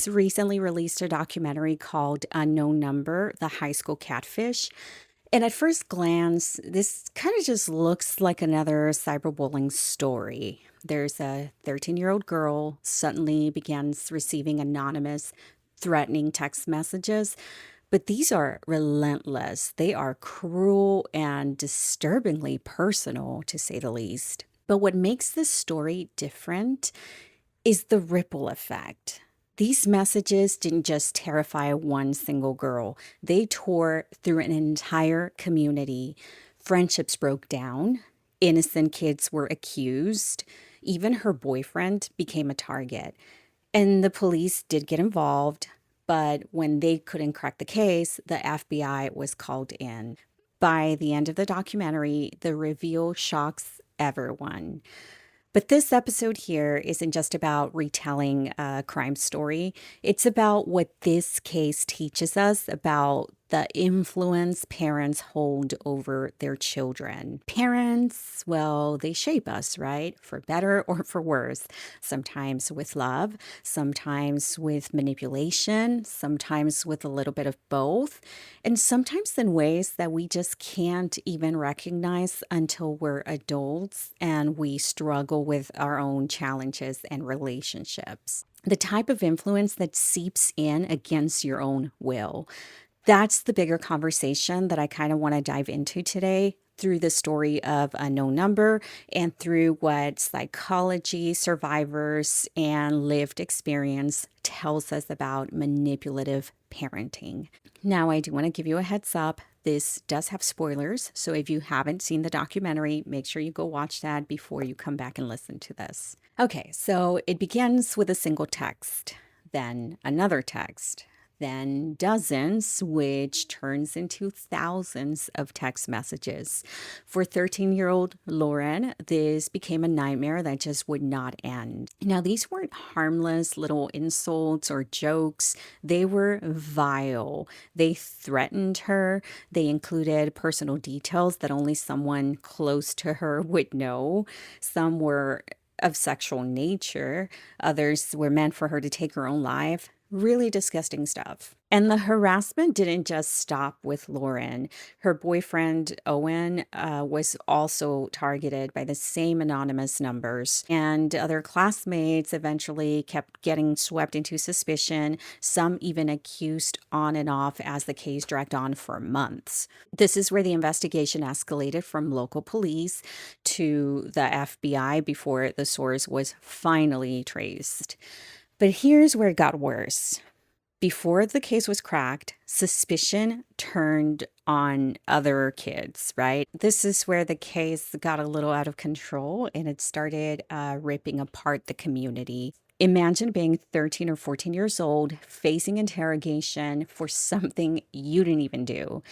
Netflix recently released a documentary called Unknown Number, The High School Catfish. And at first glance, this kind of just looks like another cyberbullying story. There's a 13-year-old girl suddenly begins receiving anonymous, threatening text messages, but these are relentless. They are cruel and disturbingly personal, to say the least. But what makes this story different is the ripple effect. These messages didn't just terrify one single girl, they tore through an entire community. Friendships broke down, innocent kids were accused, even her boyfriend became a target. And the police did get involved, but when they couldn't crack the case, the FBI was called in. By the end of the documentary, the reveal shocks everyone. But this episode here isn't just about retelling a crime story. It's about what this case teaches us about the influence parents hold over their children. Parents, well, they shape us, right? For better or for worse. Sometimes with love, sometimes with manipulation, sometimes with a little bit of both, and sometimes in ways that we just can't even recognize until we're adults and we struggle with our own challenges and relationships. The type of influence that seeps in against your own will. That's the bigger conversation that I kind of want to dive into today through the story of Unknown Number and through what psychology, survivors, and lived experience tells us about manipulative parenting. Now, I do want to give you a heads up. This does have spoilers, so if you haven't seen the documentary, make sure you go watch that before you come back and listen to this. Okay, so it begins with a single text, then another text, then dozens, which turns into thousands of text messages. For 13-year-old Lauren, this became a nightmare that just would not end. Now, these weren't harmless little insults or jokes. They were vile. They threatened her. They included personal details that only someone close to her would know. Some were of sexual nature. Others were meant for her to take her own life. Really disgusting stuff. And the harassment didn't just stop with Lauren. Her boyfriend, Owen, was also targeted by the same anonymous numbers. And other classmates eventually kept getting swept into suspicion, some even accused on and off as the case dragged on for months. This is where the investigation escalated from local police to the FBI before the source was finally traced. But here's where it got worse. Before the case was cracked, suspicion turned on other kids, right? This is where the case got a little out of control and it started ripping apart the community. Imagine being 13 or 14 years old, facing interrogation for something you didn't even do.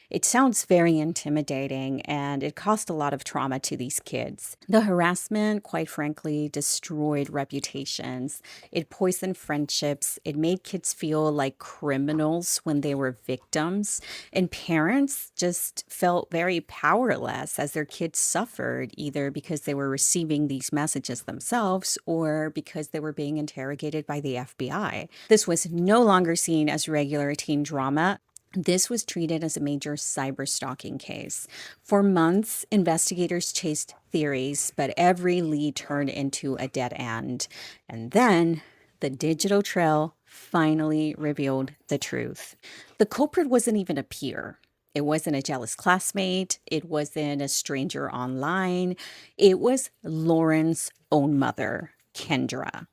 It sounds very intimidating and it caused a lot of trauma to these kids. The harassment, quite frankly, destroyed reputations. It poisoned friendships. It made kids feel like criminals when they were victims. And parents just felt very powerless as their kids suffered, either because they were receiving these messages themselves or because they were being interrogated by the FBI. This was no longer seen as regular teen drama. This was treated as a major cyber stalking case. For months, investigators chased theories, but every lead turned into a dead end. And then the digital trail finally revealed the truth. The culprit wasn't even a peer. It wasn't a jealous classmate. It wasn't a stranger online. It was Lauren's own mother, Kendra.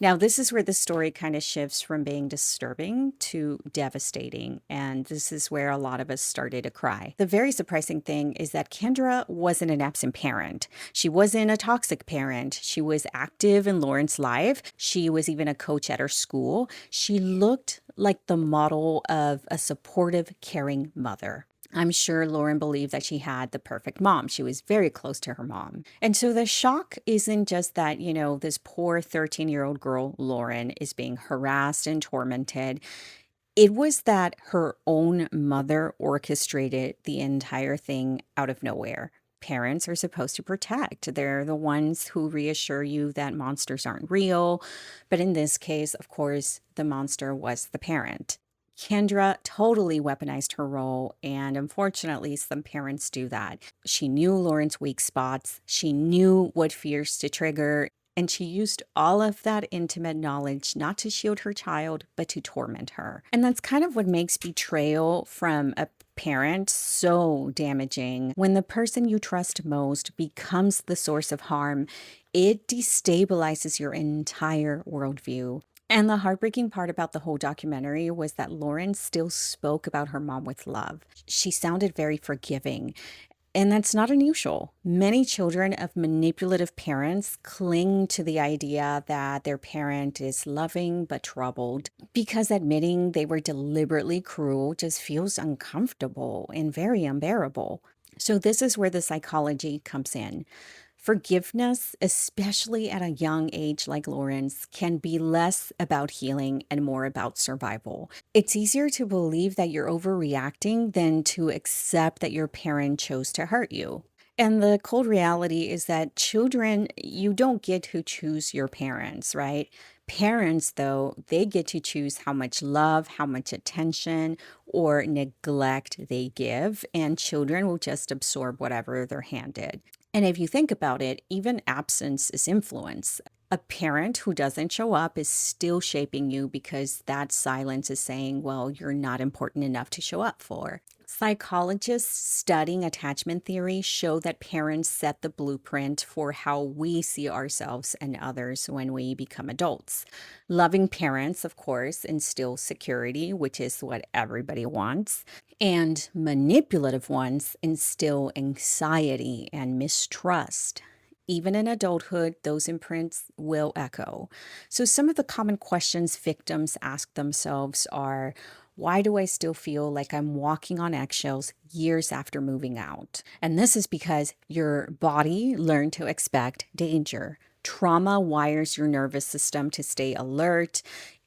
Now, this is where the story kind of shifts from being disturbing to devastating, and this is where a lot of us started to cry. The very surprising thing is that Kendra wasn't an absent parent. She wasn't a toxic parent. She was active in Lauren's life. She was even a coach at her school. She looked like the model of a supportive, caring mother. I'm sure Lauren believed that she had the perfect mom. She was very close to her mom. And so the shock isn't just that, this poor 13-year-old girl, Lauren, is being harassed and tormented. It was that her own mother orchestrated the entire thing out of nowhere. Parents are supposed to protect. They're the ones who reassure you that monsters aren't real. But in this case, of course, the monster was the parent. Kendra totally weaponized her role, and unfortunately, some parents do that. She knew Lauren's weak spots, she knew what fears to trigger, and she used all of that intimate knowledge not to shield her child, but to torment her. And that's kind of what makes betrayal from a parent so damaging. When the person you trust most becomes the source of harm, it destabilizes your entire worldview. And the heartbreaking part about the whole documentary was that Lauren still spoke about her mom with love. She sounded very forgiving, and that's not unusual. Many children of manipulative parents cling to the idea that their parent is loving but troubled because admitting they were deliberately cruel just feels uncomfortable and very unbearable. So, this is where the psychology comes in. Forgiveness, especially at a young age like Lauren's, can be less about healing and more about survival. It's easier to believe that you're overreacting than to accept that your parent chose to hurt you. And the cold reality is that children, you don't get to choose your parents, right? Parents, though, they get to choose how much love, how much attention, or neglect they give, and children will just absorb whatever they're handed. And if you think about it, even absence is influence. A parent who doesn't show up is still shaping you because that silence is saying, well, you're not important enough to show up for. Psychologists studying attachment theory show that parents set the blueprint for how we see ourselves and others when we become adults. Loving parents, of course, instill security, which is what everybody wants. And manipulative ones instill anxiety and mistrust. Even in adulthood, those imprints will echo. So, some of the common questions victims ask themselves are, why do I still feel like I'm walking on eggshells years after moving out? And this is because your body learned to expect danger. Trauma wires your nervous system to stay alert,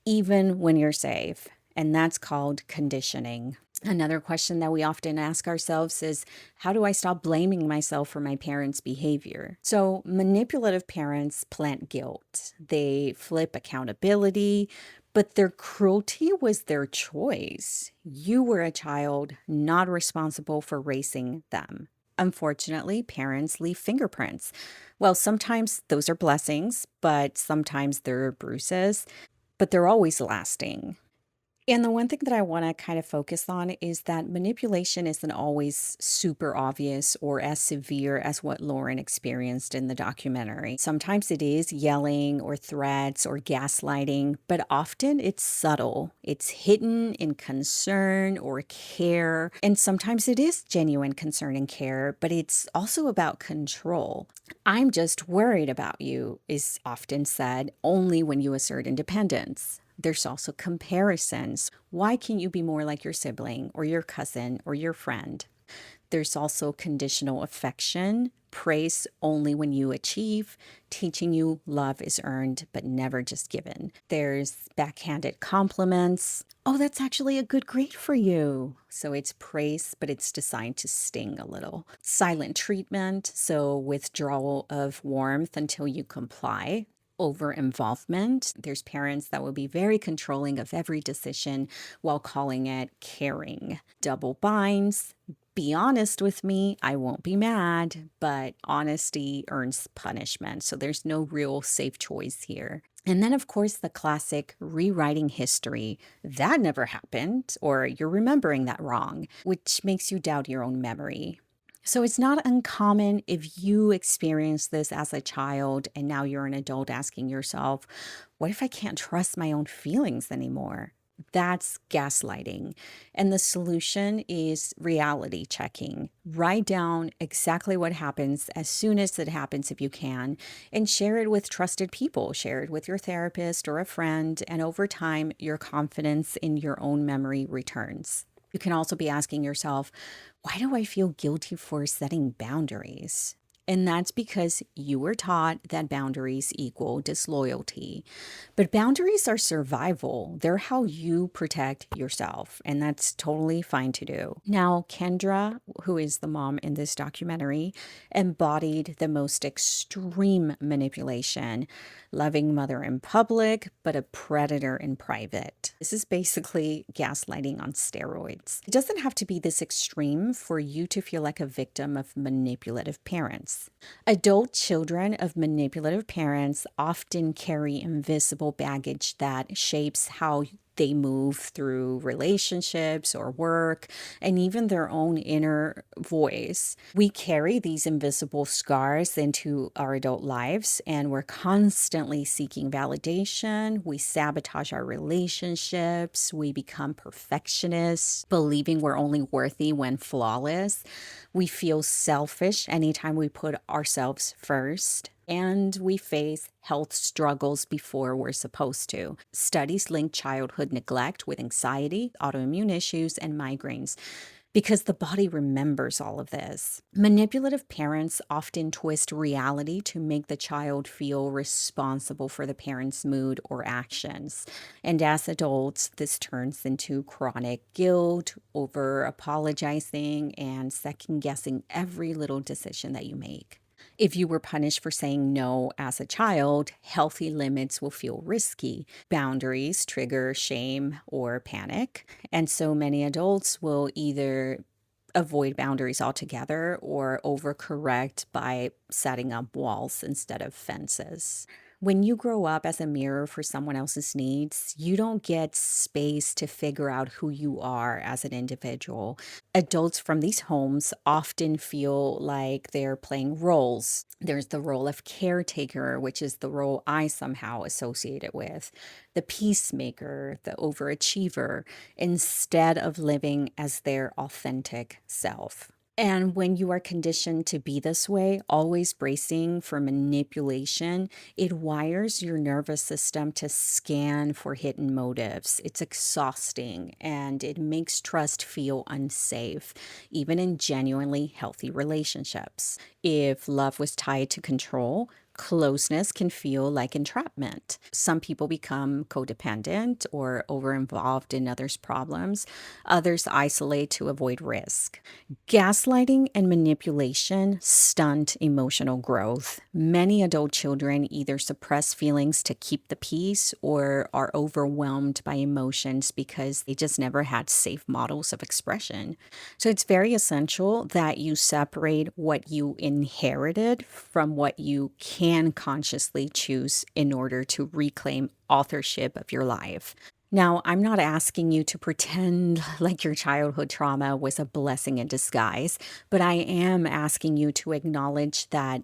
even when you're safe. And that's called conditioning. Another question that we often ask ourselves is, how do I stop blaming myself for my parents' behavior? So, manipulative parents plant guilt. They flip accountability, but their cruelty was their choice. You were a child not responsible for raising them. Unfortunately, parents leave fingerprints. Well, sometimes those are blessings, but sometimes they're bruises, but they're always lasting. And the one thing that I want to kind of focus on is that manipulation isn't always super obvious or as severe as what Lauren experienced in the documentary. Sometimes it is yelling or threats or gaslighting, but often it's subtle. It's hidden in concern or care. And sometimes it is genuine concern and care, but it's also about control. I'm just worried about you is often said only when you assert independence. There's also comparisons. Why can't you be more like your sibling or your cousin or your friend? There's also conditional affection, praise only when you achieve, teaching you love is earned but never just given. There's backhanded compliments. Oh, that's actually a good grade for you. So it's praise, but it's designed to sting a little. Silent treatment, so withdrawal of warmth until you comply. Over involvement. There's parents that will be very controlling of every decision while calling it caring. Double binds. Be honest with me, I won't be mad, but honesty earns punishment. So there's no real safe choice here. And then, of course, the classic rewriting history. That never happened, or you're remembering that wrong, which makes you doubt your own memory. So it's not uncommon if you experience this as a child and now you're an adult asking yourself, what if I can't trust my own feelings anymore? That's gaslighting. And the solution is reality checking. Write down exactly what happens as soon as it happens, if you can, and share it with trusted people. Share it with your therapist or a friend. And over time, your confidence in your own memory returns. You can also be asking yourself, why do I feel guilty for setting boundaries? And that's because you were taught that boundaries equal disloyalty. But boundaries are survival. They're how you protect yourself. And that's totally fine to do. Now, Kendra, who is the mom in this documentary, embodied the most extreme manipulation, loving mother in public, but a predator in private. This is basically gaslighting on steroids. It doesn't have to be this extreme for you to feel like a victim of manipulative parents. Adult children of manipulative parents often carry invisible baggage that shapes how they move through relationships or work and even their own inner voice. We carry these invisible scars into our adult lives, and we're constantly seeking validation. We sabotage our relationships. We become perfectionists, believing we're only worthy when flawless. We feel selfish anytime we put ourselves first. And we face health struggles before we're supposed to. Studies link childhood neglect with anxiety, autoimmune issues, and migraines because the body remembers all of this. Manipulative parents often twist reality to make the child feel responsible for the parent's mood or actions. And as adults, this turns into chronic guilt, over apologizing, and second guessing every little decision that you make. If you were punished for saying no as a child, healthy limits will feel risky. Boundaries trigger shame or panic. And so many adults will either avoid boundaries altogether or overcorrect by setting up walls instead of fences. When you grow up as a mirror for someone else's needs, you don't get space to figure out who you are as an individual. Adults from these homes often feel like they're playing roles. There's the role of caretaker, which is the role I somehow associate it with, the peacemaker, the overachiever, instead of living as their authentic self. And when you are conditioned to be this way, always bracing for manipulation, it wires your nervous system to scan for hidden motives. It's exhausting and it makes trust feel unsafe, even in genuinely healthy relationships. If love was tied to control, closeness can feel like entrapment. Some people become codependent or over-involved in others' problems. Others isolate to avoid risk. Gaslighting and manipulation stunt emotional growth. Many adult children either suppress feelings to keep the peace or are overwhelmed by emotions because they just never had safe models of expression. So it's very essential that you separate what you inherited from what you can consciously choose in order to reclaim authorship of your life. Now, I'm not asking you to pretend like your childhood trauma was a blessing in disguise, but I am asking you to acknowledge that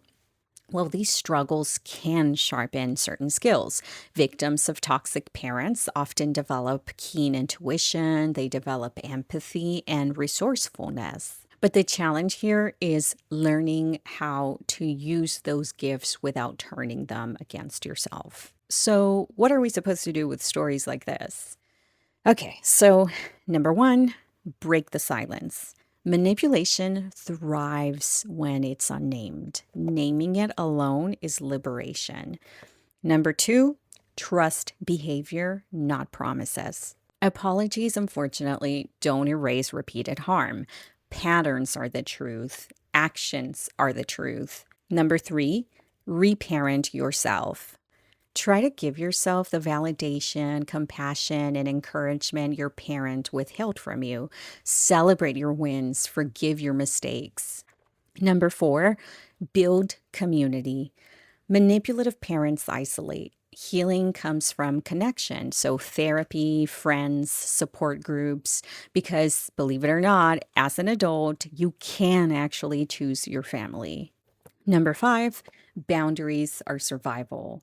well, these struggles can sharpen certain skills. Victims of toxic parents often develop keen intuition, they develop empathy and resourcefulness. But the challenge here is learning how to use those gifts without turning them against yourself. So, what are we supposed to do with stories like this? Okay, so number one, break the silence. Manipulation thrives when it's unnamed. Naming it alone is liberation. Number two, trust behavior, not promises. Apologies, unfortunately, don't erase repeated harm. Patterns are the truth, actions are the truth. Number three, reparent yourself. Try to give yourself the validation, compassion, and encouragement your parent withheld from you. Celebrate your wins, forgive your mistakes. Number four, build community. Manipulative parents isolate. Healing comes from connection, so therapy, friends, support groups, because believe it or not, as an adult, you can actually choose your family. Number five, boundaries are survival.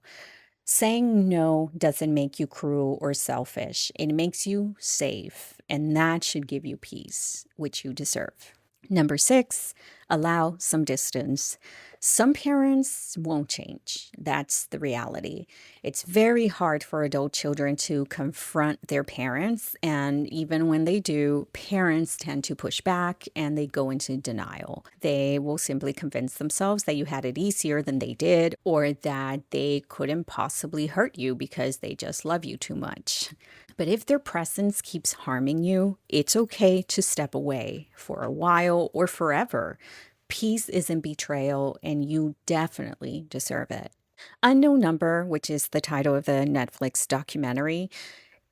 Saying no doesn't make you cruel or selfish. It makes you safe, and that should give you peace, which you deserve. Number 6, allow some distance. Some parents won't change. That's the reality. It's very hard for adult children to confront their parents. And even when they do, parents tend to push back and they go into denial. They will simply convince themselves that you had it easier than they did, or that they couldn't possibly hurt you because they just love you too much. But if their presence keeps harming you, it's okay to step away for a while or forever. Peace isn't betrayal, and you definitely deserve it. Unknown Number, which is the title of the Netflix documentary,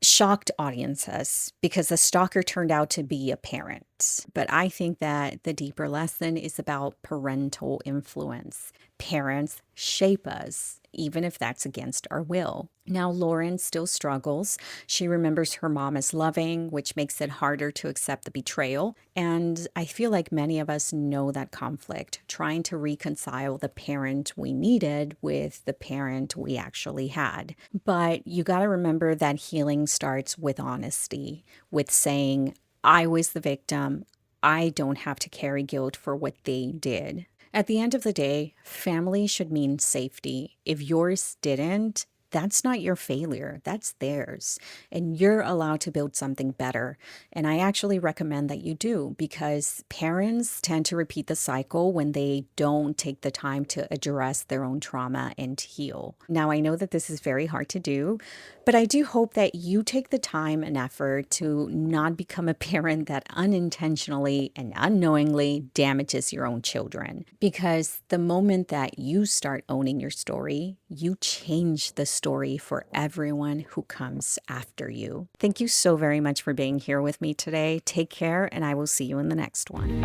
shocked audiences because the stalker turned out to be a parent. But I think that the deeper lesson is about parental influence. Parents shape us, even if that's against our will. Now, Lauren still struggles. She remembers her mom as loving, which makes it harder to accept the betrayal. And I feel like many of us know that conflict, trying to reconcile the parent we needed with the parent we actually had. But you got to remember that healing starts with honesty, with saying, I was the victim. I don't have to carry guilt for what they did. At the end of the day, family should mean safety. If yours didn't, that's not your failure, that's theirs. And you're allowed to build something better. And I actually recommend that you do, because parents tend to repeat the cycle when they don't take the time to address their own trauma and heal. Now, I know that this is very hard to do, but I do hope that you take the time and effort to not become a parent that unintentionally and unknowingly damages your own children. Because the moment that you start owning your story, you change the story for everyone who comes after you. Thank you so very much for being here with me today. Take care, and I will see you in the next one.